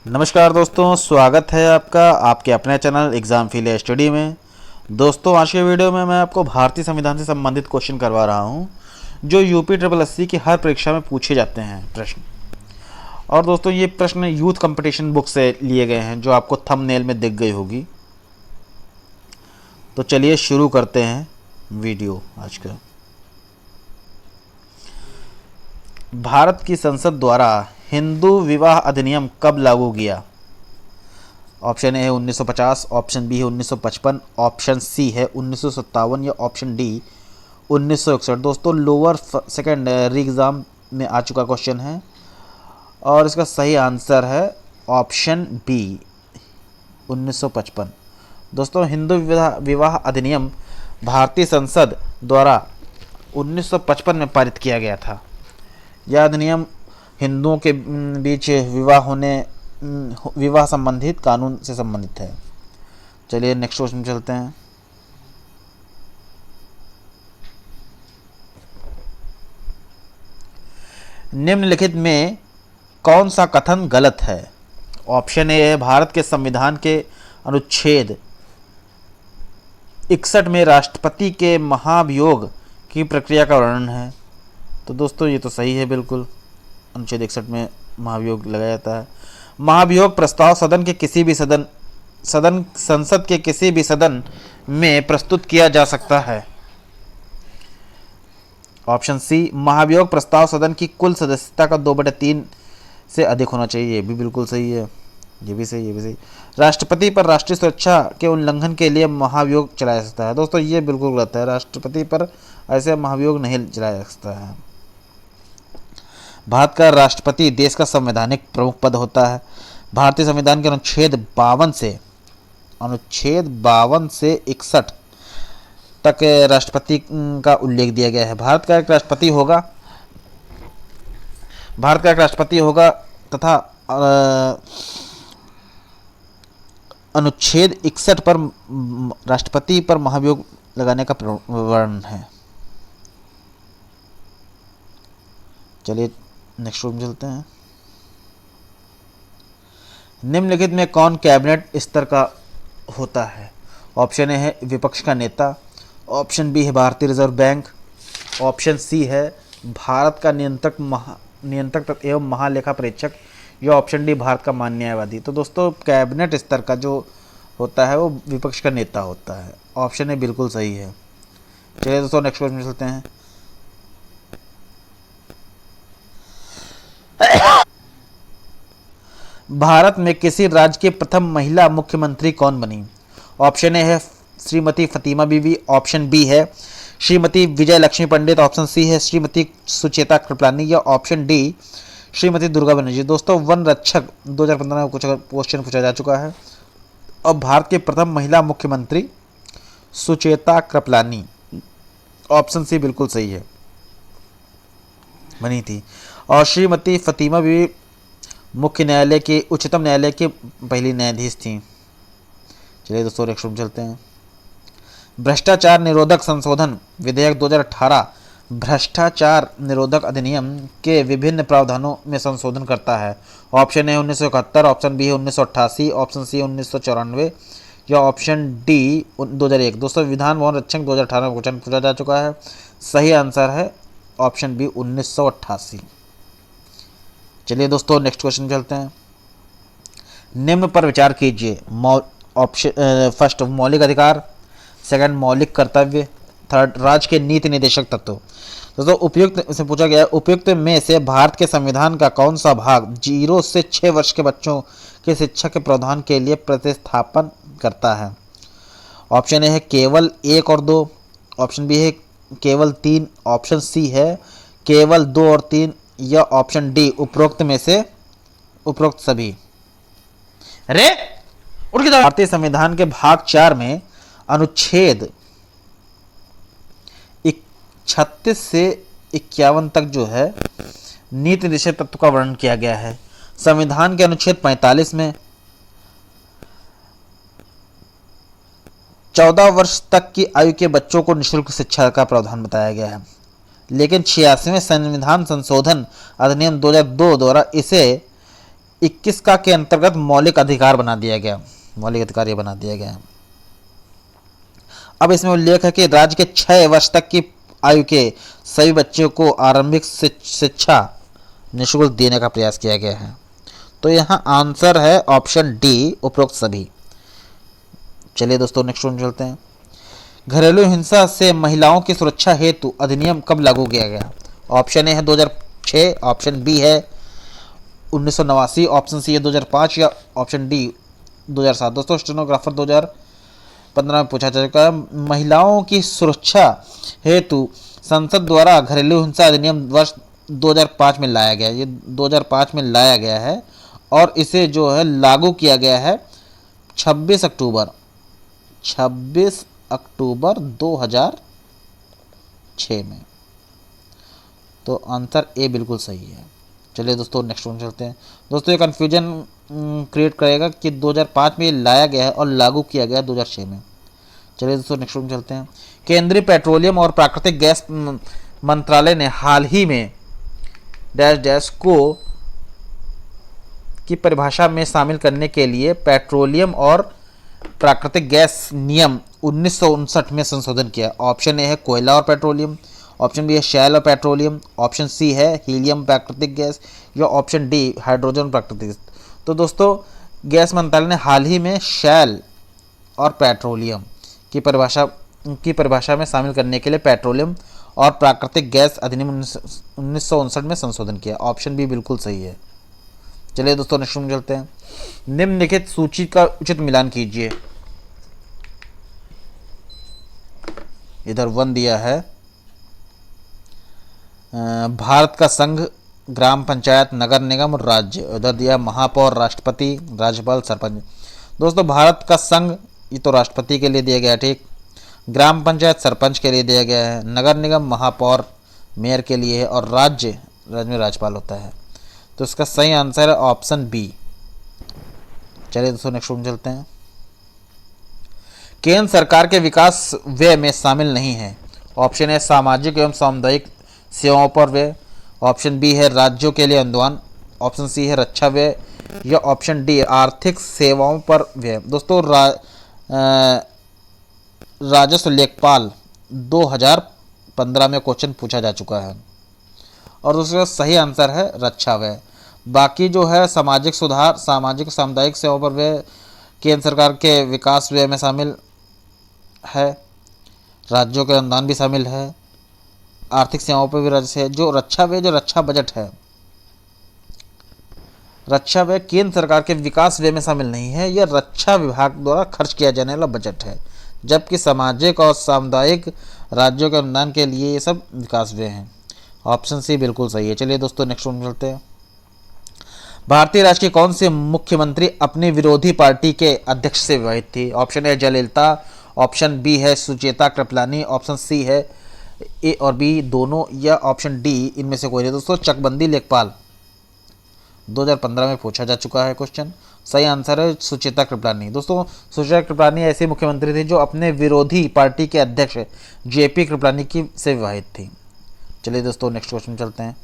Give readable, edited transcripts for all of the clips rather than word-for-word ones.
नमस्कार दोस्तों, स्वागत है आपका आपके अपने चैनल एग्ज़ाम फील स्टडी में। दोस्तों, आज के वीडियो में मैं आपको भारतीय संविधान से संबंधित क्वेश्चन करवा रहा हूं जो यूपी ट्रिपल एससी की हर परीक्षा में पूछे जाते हैं प्रश्न। और दोस्तों, ये प्रश्न यूथ कंपटीशन बुक से लिए गए हैं जो आपको थंबनेल में दिख गई होगी। तो चलिए शुरू करते हैं वीडियो आज का। भारत की संसद द्वारा हिंदू विवाह अधिनियम कब लागू किया? ऑप्शन ए है 1950, ऑप्शन बी है 1955, ऑप्शन सी है 1957 या ऑप्शन डी 1961। दोस्तों, लोअर सेकेंडरी एग्ज़ाम में आ चुका क्वेश्चन है और इसका सही आंसर है ऑप्शन बी 1955। दोस्तों, हिंदू विवाह अधिनियम भारतीय संसद द्वारा 1955 में पारित किया गया था। यह अधिनियम हिंदुओं के बीच विवाह संबंधित कानून से संबंधित है। चलिए नेक्स्ट क्वेश्चन चलते हैं। निम्नलिखित में कौन सा कथन गलत है? ऑप्शन ए है भारत के संविधान के अनुच्छेद 61 में राष्ट्रपति के महाभियोग की प्रक्रिया का वर्णन है। तो दोस्तों, ये तो सही है बिल्कुल। अनुच्छेद 61 में महाभियोग लगाया जाता है। महाभियोग प्रस्ताव संसद के किसी भी सदन में प्रस्तुत किया जा सकता है। ऑप्शन सी, महाभियोग प्रस्ताव सदन की कुल सदस्यता का 2/3 से अधिक होना चाहिए। ये भी बिल्कुल सही है। ये भी सही। राष्ट्रपति पर राष्ट्रीय सुरक्षा के उल्लंघन के लिए महाभियोग चलाया जा सकता है। दोस्तों, ये बिल्कुल गलत है। राष्ट्रपति पर ऐसे महाभियोग नहीं चलाया जा सकता है। भारत का राष्ट्रपति देश का संवैधानिक प्रमुख पद होता है। भारतीय संविधान के अनुच्छेद 52 से 61 तक राष्ट्रपति का उल्लेख दिया गया है। भारत का एक राष्ट्रपति होगा तथा अनुच्छेद 61 पर राष्ट्रपति पर महाभियोग लगाने का वर्णन है। चलिए नेक्स्ट रूम चलते हैं। निम्नलिखित में कौन कैबिनेट स्तर का होता है? ऑप्शन ए है विपक्ष का नेता, ऑप्शन बी है भारतीय रिजर्व बैंक, ऑप्शन सी है भारत का नियंत्रक एवं महालेखा परीक्षक या ऑप्शन डी भारत का महान न्यायवादी। तो दोस्तों, कैबिनेट स्तर का जो होता है वो विपक्ष का नेता होता है। ऑप्शन ए बिल्कुल सही है। चलिए दोस्तों नेक्स्ट क्वेश्चन चलते हैं। भारत में किसी राज्य की प्रथम महिला मुख्यमंत्री कौन बनी? ऑप्शन ए है श्रीमती फतीमा बीवी, ऑप्शन बी है श्रीमती विजय लक्ष्मी पंडित, ऑप्शन सी है श्रीमती सुचेता कृपलानी या ऑप्शन डी श्रीमती दुर्गा बनर्जी। दोस्तों, वन रक्षक 2015 में कुछ क्वेश्चन पूछा जा चुका है। अब भारत की प्रथम महिला मुख्यमंत्री सुचेता कृपलानी, ऑप्शन सी बिल्कुल सही है, बनी थी। और श्रीमती फतीमा बीवी उच्चतम न्यायालय की पहली न्यायाधीश थी। चलिए दोस्तों नेक्स्ट रूम चलते हैं। भ्रष्टाचार निरोधक संशोधन विधेयक 2018 भ्रष्टाचार निरोधक अधिनियम के विभिन्न प्रावधानों में संशोधन करता है। ऑप्शन ए 1971, ऑप्शन बी है 1988, ऑप्शन सी 1994 या ऑप्शन डी 2001। दोस्तों, विधान भवन रक्षक 2018 में क्वेश्चन पूछा जा चुका है। सही आंसर है ऑप्शन बी 1988। चलिए दोस्तों नेक्स्ट क्वेश्चन चलते हैं। निम्न पर विचार कीजिए। ऑप्शन फर्स्ट मौलिक अधिकार, सेकंड मौलिक कर्तव्य, थर्ड राज्य के नीति निर्देशक तत्व। दोस्तों, उपयुक्त से पूछा गया है उपयुक्त में से भारत के संविधान का कौन सा भाग 0 से 6 वर्ष के बच्चों की शिक्षा के प्रावधान के लिए प्रतिस्थापन करता है? ऑप्शन ए है केवल 1 और 2, ऑप्शन बी है केवल 3, ऑप्शन सी है केवल 2 और 3 या ऑप्शन डी उपरोक्त में से उपरोक्त सभी। अरे उठ के भारतीय संविधान के भाग 4 में अनुच्छेद 36 से 51 तक जो है नीति निर्देशक तत्व का वर्णन किया गया है। संविधान के अनुच्छेद 45 में 14 वर्ष तक की आयु के बच्चों को निःशुल्क शिक्षा का प्रावधान बताया गया है। लेकिन 86वें संविधान संशोधन अधिनियम 2002 द्वारा इसे 21 का के अंतर्गत मौलिक अधिकार बना दिया गया, मौलिक अधिकार ये बना दिया गया। अब इसमें उल्लेख है कि राज्य के 6 वर्ष तक की आयु के सभी बच्चों को आरंभिक शिक्षा निःशुल्क देने का प्रयास किया गया है। तो यहाँ आंसर है ऑप्शन डी, उपरोक्त सभी। चलिए दोस्तों नेक्स्ट वन चलते हैं। घरेलू हिंसा से महिलाओं की सुरक्षा हेतु अधिनियम कब लागू किया गया? ऑप्शन ए है 2006, ऑप्शन बी है 1989, ऑप्शन सी है 2005 या ऑप्शन डी 2007। दोस्तों स्टेनोग्राफर 2015 में पूछा जा चुका है। महिलाओं की सुरक्षा हेतु संसद द्वारा घरेलू हिंसा अधिनियम वर्ष 2005 में लाया गया। ये 2005 में लाया गया है और इसे जो है लागू किया गया है 26 अक्टूबर 2006 में। तो आंसर ए बिल्कुल सही है। चलिए दोस्तों नेक्स्ट वन चलते हैं। दोस्तों ये कन्फ्यूजन क्रिएट करेगा कि 2005 में ये लाया गया है और लागू किया गया 2006 में। चलिए दोस्तों नेक्स्ट वन चलते हैं। केंद्रीय पेट्रोलियम और प्राकृतिक गैस मंत्रालय ने हाल ही में डैश डैश को की परिभाषा में शामिल करने के लिए पेट्रोलियम और प्राकृतिक गैस नियम 1959 में संशोधन किया। ऑप्शन ए है कोयला और पेट्रोलियम, ऑप्शन बी है शैल और पेट्रोलियम, ऑप्शन सी है हीलियम प्राकृतिक गैस या ऑप्शन डी हाइड्रोजन प्राकृतिक गैस। तो दोस्तों गैस मंत्रालय ने हाल ही में शैल और पेट्रोलियम की परिभाषा में शामिल करने के लिए पेट्रोलियम और प्राकृतिक गैस अधिनियम 1959 में संशोधन किया। ऑप्शन बी बिल्कुल सही है। चलिए दोस्तों नेक्स्ट में चलते हैं। निम्नलिखित सूची का उचित मिलान कीजिए। इधर 1 दिया है भारत का संघ, ग्राम पंचायत, नगर निगम और राज्य। उधर दिया महापौर, राष्ट्रपति, राज्यपाल, सरपंच। दोस्तों भारत का संघ ये तो राष्ट्रपति के लिए दिया गया, ठीक। ग्राम पंचायत सरपंच के लिए दिया गया है, नगर निगम महापौर मेयर के लिए है और राज्य में राज्यपाल होता है। तो इसका सही आंसर है ऑप्शन बी। चलिए दोस्तों नेक्स्ट में चलते हैं। केंद्र सरकार के विकास व्यय में शामिल नहीं है। ऑप्शन ए सामाजिक एवं सामुदायिक सेवाओं पर व्यय, ऑप्शन बी है राज्यों के लिए अनुदान, ऑप्शन सी है रक्षा व्यय या ऑप्शन डी आर्थिक सेवाओं पर व्यय। दोस्तों राजस्व लेखपाल 2015 में क्वेश्चन पूछा जा चुका है और दूसरा सही आंसर है रक्षा व्यय। बाकी जो है सामाजिक सुधार, सामाजिक सामुदायिक सेवाओं पर व्यय केंद्र सरकार के विकास व्यय में शामिल है, राज्यों के अनुदान भी शामिल है, आर्थिक सेवाओं पर भी राज्य है। जो रक्षा व्यय, जो रक्षा बजट है, रक्षा व्यय केंद्र सरकार के विकास व्यय में शामिल नहीं है, यह रक्षा विभाग द्वारा खर्च किया जाने वाला बजट है, जबकि सामाजिक और सामुदायिक राज्यों के अनुदान के लिए ये सब विकास व्यय हैं। ऑप्शन सी बिल्कुल सही है। चलिए दोस्तों नेक्स्ट वन चलते हैं। भारतीय राज्य के कौन से मुख्यमंत्री अपनी विरोधी पार्टी के अध्यक्ष से विवाहित थी? Option A Jayalalithaa, option B है सुचेता कृपलानी, ऑप्शन सी है ए और बी दोनों या ऑप्शन डी इनमें से कोई नहीं। दोस्तों चकबंदी लेखपाल 2015 में पूछा जा चुका है क्वेश्चन। सही आंसर है सुचेता कृपलानी। दोस्तों सुचेता कृपलानी ऐसे मुख्यमंत्री थे जो अपने विरोधी पार्टी के अध्यक्ष जेपी कृपलानी की से विवाहित थी। चलिए दोस्तों नेक्स्ट क्वेश्चन चलते हैं।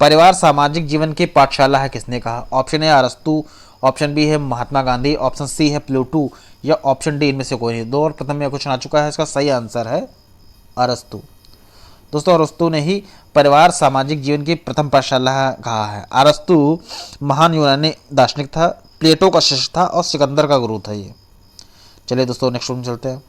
परिवार सामाजिक जीवन की पाठशाला है किसने कहा? ऑप्शन ए अरस्तु, ऑप्शन बी है महात्मा गांधी, ऑप्शन सी है प्लूटो या ऑप्शन डी इनमें से कोई नहीं। 2 और प्रथम में क्वेश्चन आ चुका है, इसका सही आंसर है अरस्तु। दोस्तों अरस्तु ने ही परिवार सामाजिक जीवन की प्रथम पाठशाला कहा है। अरस्तु महान यूनानी दार्शनिक था, प्लेटो का शिष्य था और सिकंदर का गुरु था ये। चलिए दोस्तों नेक्स्ट में चलते हैं।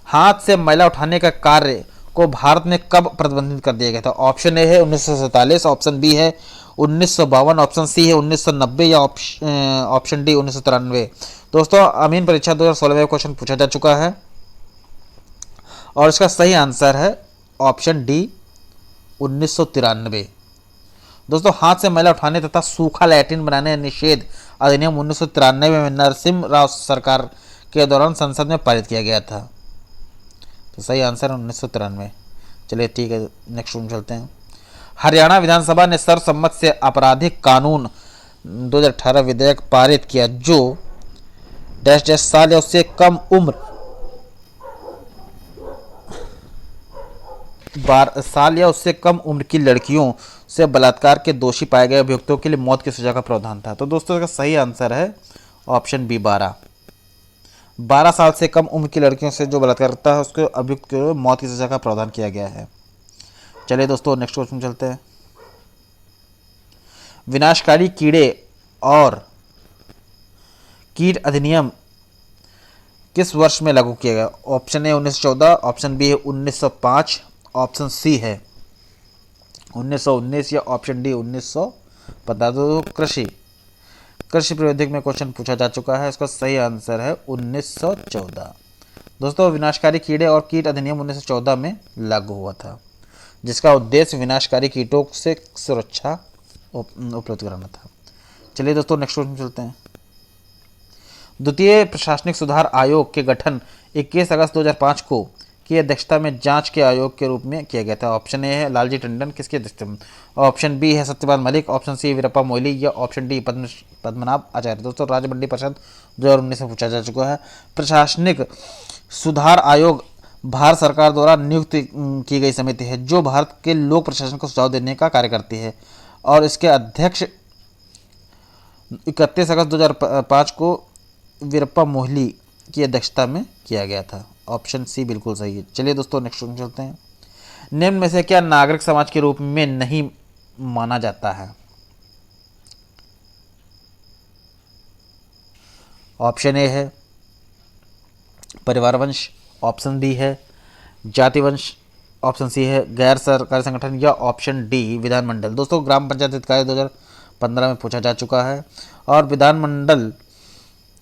हाथ से मैला उठाने का कार्य को भारत में कब प्रतिबंधित कर दिया गया था? ऑप्शन ए है 1947, ऑप्शन बी है 1952, ऑप्शन सी है 1990 या ऑप्शन डी 1993। दोस्तों अमीन परीक्षा 2016 में क्वेश्चन पूछा जा चुका है और इसका सही आंसर है ऑप्शन डी 1993। दोस्तों हाथ से मैला उठाने तथा सूखा लैट्रिन बनाने निषेध अधिनियम 1993 में नरसिम्हा राव सरकार के दौरान संसद में पारित किया गया था। तो सही आंसर है 1993। चलिए ठीक है नेक्स्ट रूम चलते हैं। हरियाणा विधानसभा ने सर्वसम्मत से आपराधिक कानून 2018 विधेयक पारित किया जो डैश डैश साल या उससे कम उम्र साल या उससे कम उम्र की लड़कियों से बलात्कार के दोषी पाए गए अभियुक्तों के लिए मौत की सजा का प्रावधान था। तो दोस्तों इसका सही आंसर है ऑप्शन बी 12। 12 साल से कम उम्र की लड़कियों से जो बलात्कार करता है उसको अभियुक्त को मौत की सजा का प्रावधान किया गया है। चलिए दोस्तों नेक्स्ट क्वेश्चन चलते हैं। विनाशकारी कीड़े और कीट अधिनियम किस वर्ष में लागू किया गया? ऑप्शन ए 1914, ऑप्शन बी है 1905, ऑप्शन सी है 1919 या ऑप्शन डी 1915। तो कृषि प्रौद्योगिक में क्वेश्चन पूछा जा चुका है, इसका सही आंसर है 1914। दोस्तों विनाशकारी कीड़े और कीट अधिनियम 1914 में लागू हुआ था, जिसका उद्देश्य विनाशकारी कीटों से सुरक्षा उपलब्ध कराना था। चलिए दोस्तों नेक्स्ट क्वेश्चन चलते हैं। द्वितीय प्रशासनिक सुधार आयोग के गठन 21 अगस्त 2005 को की अध्यक्षता में जांच के आयोग के रूप में किया गया था। ऑप्शन ए है लालजी टंडन, किसकी अध्यक्षता में? ऑप्शन बी है सत्यपाल मलिक, ऑप्शन सी वीरप्पा मोइली या ऑप्शन डी पद्मनाभ आचार्य। दोस्तों राज्य मंडी परिषद 2019 में पूछा जा चुका है। प्रशासनिक सुधार आयोग भारत सरकार द्वारा नियुक्त की गई समिति है जो भारत के लोक प्रशासन को सुझाव देने का कार्य करती है, और इसके अध्यक्ष 31 अगस्त 2005 को वीरप्पा मोइली की अध्यक्षता में किया गया था। ऑप्शन सी बिल्कुल सही है। चलिए दोस्तों नेक्स्ट क्वेश्चन चलते हैं। निम्न में से क्या नागरिक समाज के रूप में नहीं माना जाता है? ऑप्शन ए है परिवार वंश, ऑप्शन बी है जाति वंश, ऑप्शन सी है गैर सरकारी संगठन या ऑप्शन डी विधानमंडल। दोस्तों ग्राम पंचायत हितकारी 2015 में पूछा जा चुका है, और विधानमंडल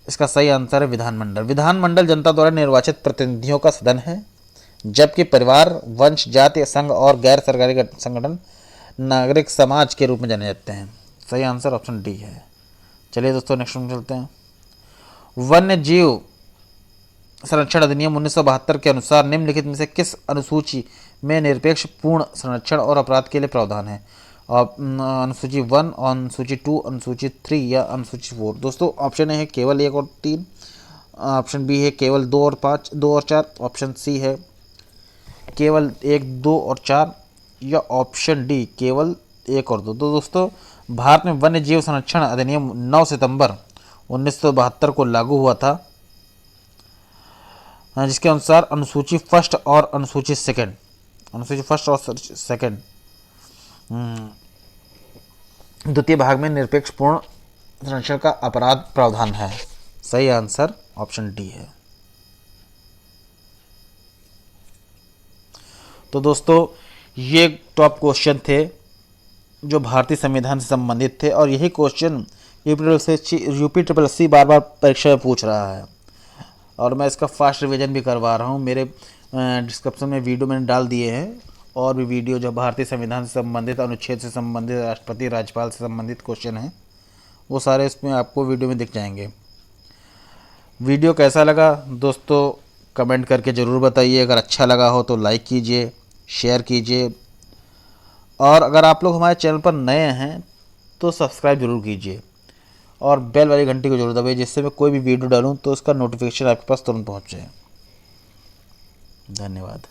इसका सही आंसर है विधानमंडल। विधानमंडल जनता द्वारा निर्वाचित प्रतिनिधियों का सदन है, जबकि परिवार वंश जाति संघ और गैर सरकारी संगठन नागरिक समाज के रूप में जाने जाते हैं। सही आंसर ऑप्शन डी है। चलिए दोस्तों नेक्स्ट में चलते हैं। वन्य जीव संरक्षण अधिनियम 1972 के अनुसार निम्नलिखित में से किस अनुसूची में निरपेक्ष पूर्ण संरक्षण और अपराध के लिए प्रावधान है? अनुसूची 1, अनुसूची 2, अनुसूची 3 या अनुसूची 4। दोस्तों ऑप्शन ए है केवल 1 और 3, ऑप्शन बी है केवल 2 और 5, 2 और 4, ऑप्शन सी है केवल 1, 2 और 4 या ऑप्शन डी केवल 1 और 2। तो दोस्तों भारत में वन्य जीव संरक्षण अधिनियम 9 सितंबर 1972 को लागू हुआ था, जिसके अनुसार अनुसूची फर्स्ट और अनुसूची सेकंड द्वितीय भाग में निरपेक्ष पूर्ण संरक्षण का अपराध प्रावधान है। सही आंसर ऑप्शन डी है। तो दोस्तों ये टॉप क्वेश्चन थे जो भारतीय संविधान से संबंधित थे, और यही क्वेश्चन यूपी बार परीक्षा में पूछ रहा है, और मैं इसका फास्ट रिवीजन भी करवा रहा हूँ। मेरे डिस्क्रिप्शन में वीडियो मैंने डाल दिए हैं, और भी वीडियो जो भारतीय संविधान से संबंधित, अनुच्छेद से संबंधित, राष्ट्रपति राज्यपाल से संबंधित क्वेश्चन हैं, वो सारे इसमें आपको वीडियो में दिख जाएंगे। वीडियो कैसा लगा दोस्तों कमेंट करके ज़रूर बताइए। अगर अच्छा लगा हो तो लाइक कीजिए, शेयर कीजिए, और अगर आप लोग हमारे चैनल पर नए हैं तो सब्सक्राइब जरूर कीजिए, और बेल वाली घंटी को जरूर दबाइए, जिससे मैं कोई भी वीडियो डालूं तो उसका नोटिफिकेशन आपके पास तुरंत पहुंच जाए। धन्यवाद।